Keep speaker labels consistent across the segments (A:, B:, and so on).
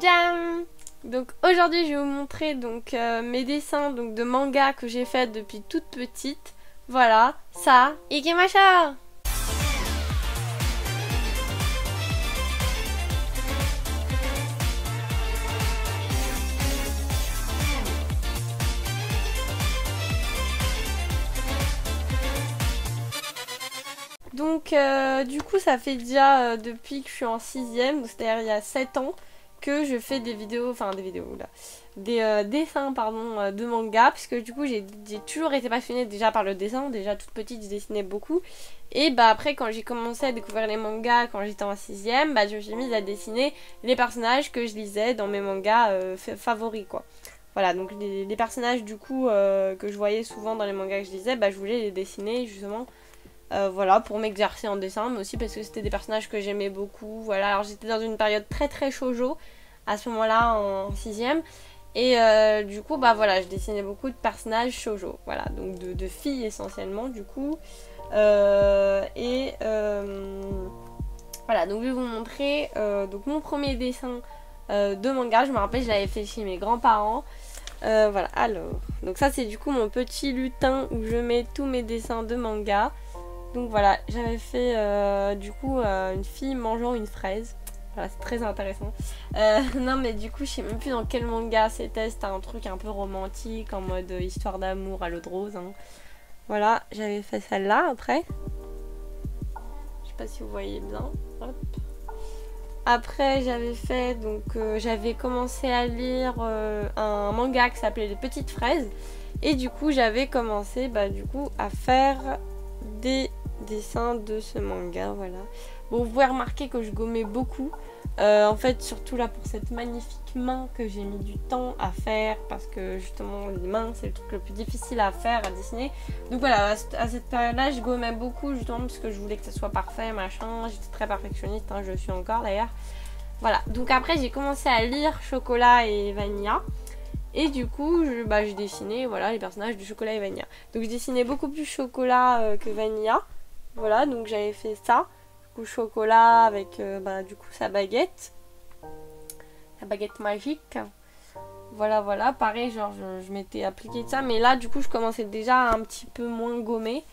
A: Jam. Donc aujourd'hui je vais vous montrer donc mes dessins donc de manga que j'ai fait depuis toute petite. Voilà, ça, Ikemashou. Donc du coup ça fait déjà depuis que je suis en 6ème, c'est-à-dire il y a 7 ans que je fais des vidéos, des dessins pardon de manga, puisque du coup j'ai toujours été passionnée déjà par le dessin, déjà toute petite je dessinais beaucoup, et bah après quand j'ai commencé à découvrir les mangas quand j'étais en 6ème, bah je me suis mise à dessiner les personnages que je lisais dans mes mangas favoris quoi. Voilà, donc les personnages du coup que je voyais souvent dans les mangas que je lisais, bah je voulais les dessiner justement. Voilà, pour m'exercer en dessin, mais aussi parce que c'était des personnages que j'aimais beaucoup. Voilà, alors j'étais dans une période très shoujo à ce moment-là en 6ème. Et du coup, bah voilà, je dessinais beaucoup de personnages shoujo. Voilà, donc de filles essentiellement, du coup. Voilà, donc je vais vous montrer donc mon premier dessin de manga. Je me rappelle, je l'avais fait chez mes grands-parents. Voilà, alors. Donc ça, c'est du coup mon petit lutin où je mets tous mes dessins de manga. Donc voilà, j'avais fait du coup une fille mangeant une fraise. Voilà, c'est très intéressant. Non mais du coup, je sais même plus dans quel manga c'était. C'était un truc un peu romantique, en mode histoire d'amour à l'eau de rose. Hein. Voilà, j'avais fait celle-là après. Je sais pas si vous voyez bien. Hop. Après, j'avais fait, donc j'avais commencé à lire un manga qui s'appelait Les Petites Fraises. Et du coup, j'avais commencé du coup à faire des dessins de ce manga, voilà. Bon, vous pouvez remarquer que je gommais beaucoup. En fait, surtout là pour cette magnifique main que j'ai mis du temps à faire parce que justement les mains c'est le truc le plus difficile à faire, à dessiner. Donc voilà, à cette période-là, je gommais beaucoup justement parce que je voulais que ça soit parfait, machin. J'étais très perfectionniste, hein, je suis encore d'ailleurs. Voilà, donc après j'ai commencé à lire Chocolat et Vanilla. Et du coup, je dessinais voilà, les personnages de Chocolat et Vanilla. Donc je dessinais beaucoup plus Chocolat que Vanilla. Voilà, donc j'avais fait ça. Du coup, Chocolat avec du coup sa baguette. La baguette magique. Voilà, voilà. Pareil, genre je m'étais appliqué de ça. Mais là, du coup, je commençais déjà un petit peu moins gommer.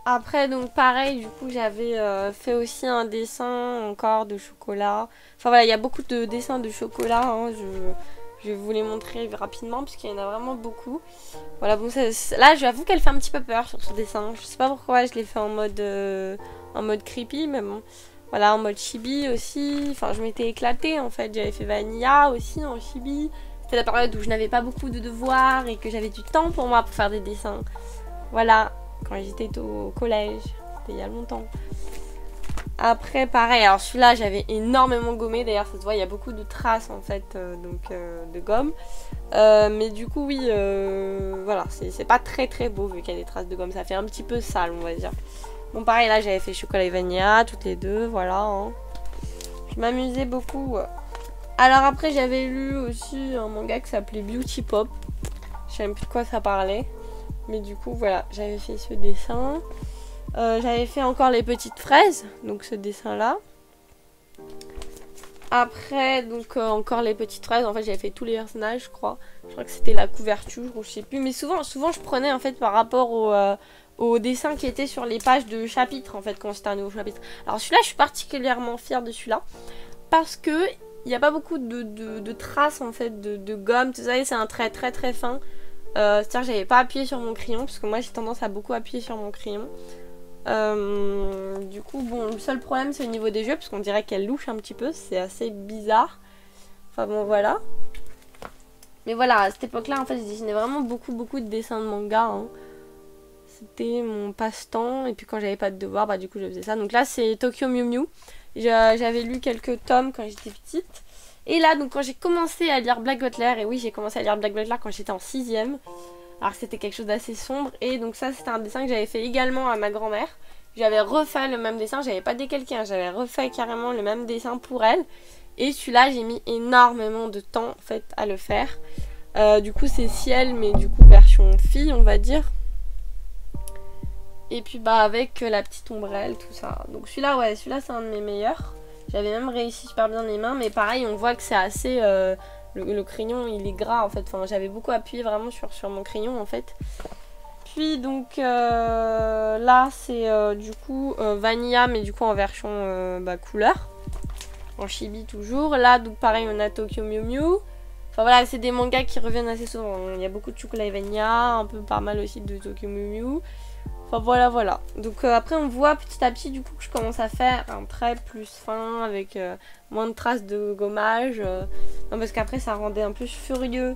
A: Après, donc pareil, du coup, j'avais fait aussi un dessin encore de chocolat. Enfin voilà, il y a beaucoup de dessins de chocolat. Hein, je vais vous les montrer rapidement puisqu'il y en a vraiment beaucoup. Voilà, bon, là j'avoue qu'elle fait un petit peu peur sur ce dessin. Je sais pas pourquoi je l'ai fait en mode creepy, mais bon. Voilà, en mode chibi aussi. Enfin, je m'étais éclatée en fait. J'avais fait Vanilla aussi en chibi. C'était la période où je n'avais pas beaucoup de devoirs et que j'avais du temps pour moi pour faire des dessins. Voilà, quand j'étais au collège. C'était il y a longtemps. Après pareil, alors celui-là j'avais énormément gommé, d'ailleurs ça se voit, il y a beaucoup de traces en fait de gomme, mais du coup oui, voilà, c'est pas très beau vu qu'il y a des traces de gomme, ça fait un petit peu sale on va dire. Bon pareil là j'avais fait Chocolat et Vanilla, toutes les deux, voilà, hein. Je m'amusais beaucoup. Alors après j'avais lu aussi un manga qui s'appelait Beauty Pop, je sais même plus de quoi ça parlait, mais du coup voilà, j'avais fait ce dessin. J'avais fait encore Les Petites Fraises, donc ce dessin là. Après donc encore Les Petites Fraises, en fait j'avais fait tous les personnages je crois que c'était la couverture ou je sais plus, mais souvent je prenais en fait par rapport au dessin qui était sur les pages de chapitres en fait quand c'était un nouveau chapitre. Alors celui-là je suis particulièrement fière de celui-là parce que il n'y a pas beaucoup de traces en fait de gomme, tout ça, c'est un trait très fin. C'est-à-dire que j'avais pas appuyé sur mon crayon parce que moi j'ai tendance à beaucoup appuyer sur mon crayon. Du coup bon, le seul problème c'est au niveau des yeux parce qu'on dirait qu'elle louche un petit peu, c'est assez bizarre. Enfin bon voilà. Mais voilà, à cette époque là en fait je dessinais vraiment beaucoup de dessins de manga, hein. C'était mon passe-temps et puis quand j'avais pas de devoir du coup je faisais ça. Donc là c'est Tokyo Mew Mew. J'avais lu quelques tomes quand j'étais petite. Et là donc quand j'ai commencé à lire Black Butler, et oui j'ai commencé à lire Black Butler quand j'étais en 6ème. Alors c'était quelque chose d'assez sombre, et donc ça c'était un dessin que j'avais fait également à ma grand-mère. J'avais refait le même dessin, j'avais pas décalqué, hein, j'avais refait carrément le même dessin pour elle. Et celui-là j'ai mis énormément de temps en fait à le faire. Du coup c'est Ciel, mais du coup version fille on va dire. Et puis avec la petite ombrelle, tout ça. Donc celui-là ouais, celui-là c'est un de mes meilleurs. J'avais même réussi super bien les mains, mais pareil, on voit que c'est assez... le crayon, il est gras en fait. Enfin, j'avais beaucoup appuyé vraiment sur mon crayon en fait. Puis donc là, c'est du coup Vanilla, mais du coup en version couleur. En chibi toujours. Là, donc pareil, on a Tokyo Mew Mew. Enfin voilà, c'est des mangas qui reviennent assez souvent. Il y a beaucoup de chocolat et vanilla, un peu pas mal aussi de Tokyo Mew Mew. Enfin voilà, voilà. Donc après, on voit petit à petit du coup que je commence à faire un trait plus fin avec moins de traces de gommage. Non, parce qu'après, ça rendait un peu furieux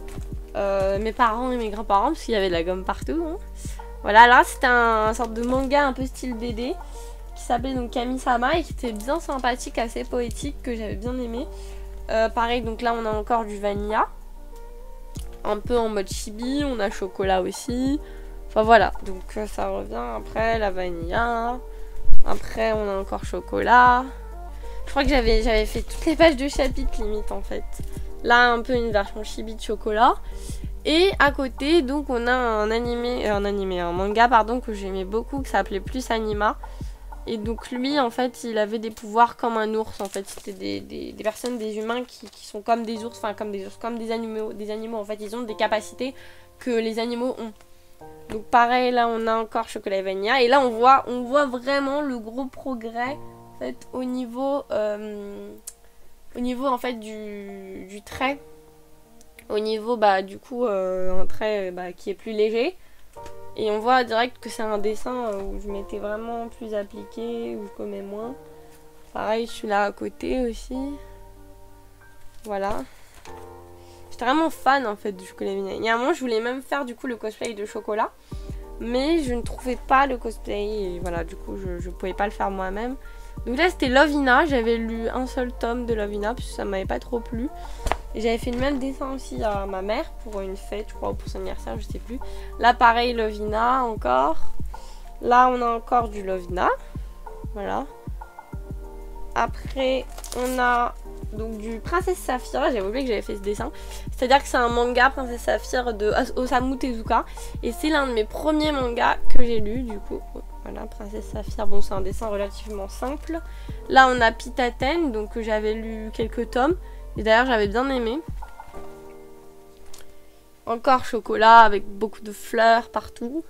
A: mes parents et mes grands-parents parce qu'il y avait de la gomme partout. Hein. Voilà, là, c'était un sorte de manga un peu style BD qui s'appelait donc Kami-sama et qui était bien sympathique, assez poétique, que j'avais bien aimé. Pareil, donc là, on a encore du vanilla. Un peu en mode chibi, on a chocolat aussi. Enfin voilà, donc ça revient après la vanilla. Après on a encore chocolat. Je crois que j'avais fait toutes les pages de chapitre limite en fait. Là un peu une version chibi de chocolat. Et à côté donc on a un manga pardon que j'aimais beaucoup que ça s'appelait Plus Anima. Et donc lui en fait il avait des pouvoirs comme un ours en fait. C'était des personnes, des humains qui sont comme des ours, enfin comme des animaux en fait. Ils ont des capacités que les animaux ont. Donc pareil, là on a encore chocolat et vanilla. Et là on voit vraiment le gros progrès en fait, au niveau en fait du trait. Au niveau du coup un trait qui est plus léger. Et on voit direct que c'est un dessin où je m'étais vraiment plus appliqué, où je commets moins. Pareil, celui-là à côté aussi. Voilà. J'étais vraiment fan en fait du chocolat et vanilla. Il y a un moment je voulais même faire du coup le cosplay de chocolat. Mais je ne trouvais pas le cosplay et voilà du coup je pouvais pas le faire moi-même. Donc là c'était Lovina, j'avais lu un seul tome de Lovina parce que ça m'avait pas trop plu. Et j'avais fait le même dessin aussi à ma mère pour une fête je crois ou pour son anniversaire, je sais plus. Là pareil Lovina encore. Là on a encore du Lovina. Voilà. Après on a donc du Princesse Saphir, j'avais oublié que j'avais fait ce dessin. C'est-à-dire que c'est un manga Princesse Saphir de Osamu Tezuka. Et c'est l'un de mes premiers mangas que j'ai lu du coup. Voilà, Princesse Saphir, bon c'est un dessin relativement simple. Là on a Pitaten, donc que j'avais lu quelques tomes. Et d'ailleurs j'avais bien aimé. Encore chocolat avec beaucoup de fleurs partout.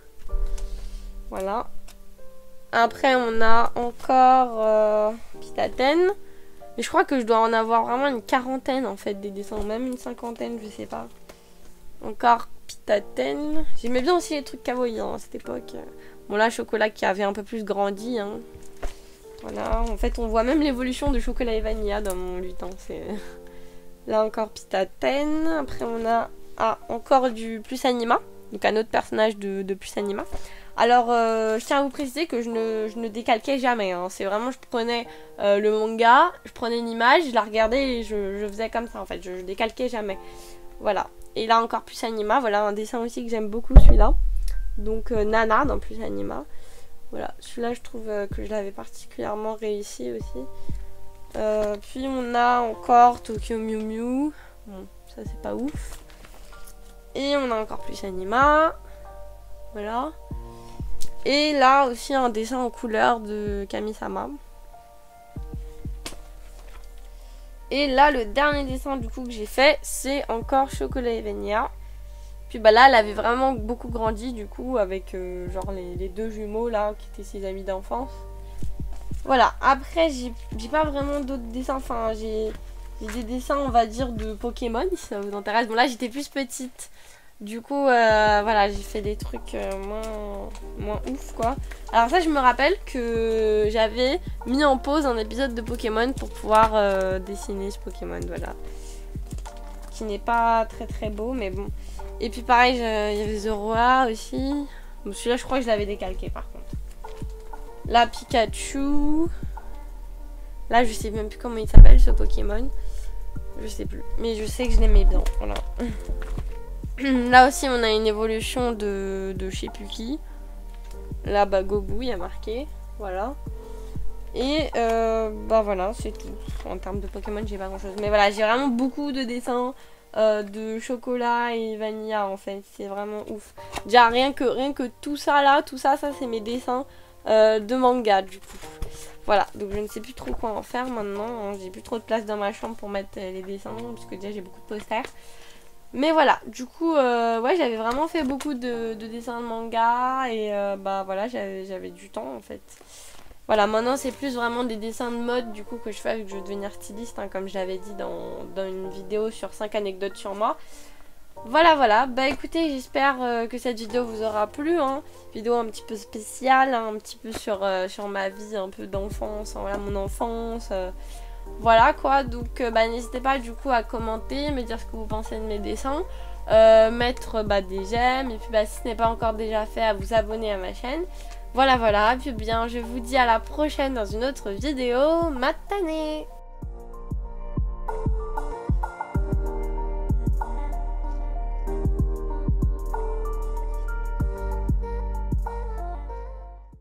A: Voilà. Après on a encore Pitaten. Mais je crois que je dois en avoir vraiment une quarantaine en fait des dessins, ou même une cinquantaine, je sais pas. Encore Pitaten. J'aimais bien aussi les trucs kawaii à cette époque. Bon là, chocolat qui avait un peu plus grandi. Hein. Voilà, en fait on voit même l'évolution de chocolat et vanilla dans mon lutin. Là encore Pitaten. Après on a encore du Plus Anima. Donc un autre personnage de Plus Anima. Alors, je tiens à vous préciser que je ne décalquais jamais. Hein. C'est vraiment, je prenais le manga, je prenais une image, je la regardais et je faisais comme ça en fait. Je décalquais jamais. Voilà. Et là encore Plus Anima. Voilà un dessin aussi que j'aime beaucoup celui-là. Donc Nana dans Plus Anima. Voilà. Celui-là, je trouve que je l'avais particulièrement réussi aussi. Puis on a encore Tokyo Mew Mew. Bon, ça c'est pas ouf. Et on a encore Plus Anima. Voilà. Et là aussi un dessin en couleur de Kami-sama. Et là le dernier dessin du coup que j'ai fait c'est encore Chocolat et Vanilla. Puis là elle avait vraiment beaucoup grandi du coup avec genre les deux jumeaux là qui étaient ses amis d'enfance. Voilà, après j'ai pas vraiment d'autres dessins, enfin j'ai des dessins on va dire de Pokémon si ça vous intéresse. Bon là j'étais plus petite. Du coup, voilà, j'ai fait des trucs moins ouf, quoi. Alors ça, je me rappelle que j'avais mis en pause un épisode de Pokémon pour pouvoir dessiner ce Pokémon, voilà. Qui n'est pas très très beau, mais bon. Et puis pareil, il y avait Zoroa aussi. Bon, celui-là, je crois que je l'avais décalqué, par contre. Là, Pikachu. Là, je sais même plus comment il s'appelle, ce Pokémon. Je sais plus. Mais je sais que je l'aimais bien, voilà. Là aussi on a une évolution de je sais plus qui. Là Gobu il y a marqué. Voilà. Et voilà c'est tout. En termes de Pokémon j'ai pas grand chose. Mais voilà j'ai vraiment beaucoup de dessins de chocolat et vanilla en fait. C'est vraiment ouf. Déjà rien que tout ça là, ça c'est mes dessins de manga du coup. Voilà, donc je ne sais plus trop quoi en faire maintenant, hein. J'ai plus trop de place dans ma chambre pour mettre les dessins, parce que déjà j'ai beaucoup de posters. Mais voilà, du coup, ouais, j'avais vraiment fait beaucoup de dessins de manga et bah voilà, j'avais du temps en fait. Voilà, maintenant c'est plus vraiment des dessins de mode du coup que je fais vu que je veux devenir styliste, hein, comme je l'avais dit dans une vidéo sur 5 anecdotes sur moi. Voilà, voilà, bah écoutez, j'espère que cette vidéo vous aura plu, hein. Vidéo un petit peu spéciale, hein, un petit peu sur ma vie un peu d'enfance, hein, voilà, mon enfance. Voilà quoi, donc bah, n'hésitez pas du coup à commenter, me dire ce que vous pensez de mes dessins, mettre des j'aime, et puis bah, si ce n'est pas encore déjà fait, à vous abonner à ma chaîne. Voilà, voilà, et puis bien je vous dis à la prochaine dans une autre vidéo. Matane!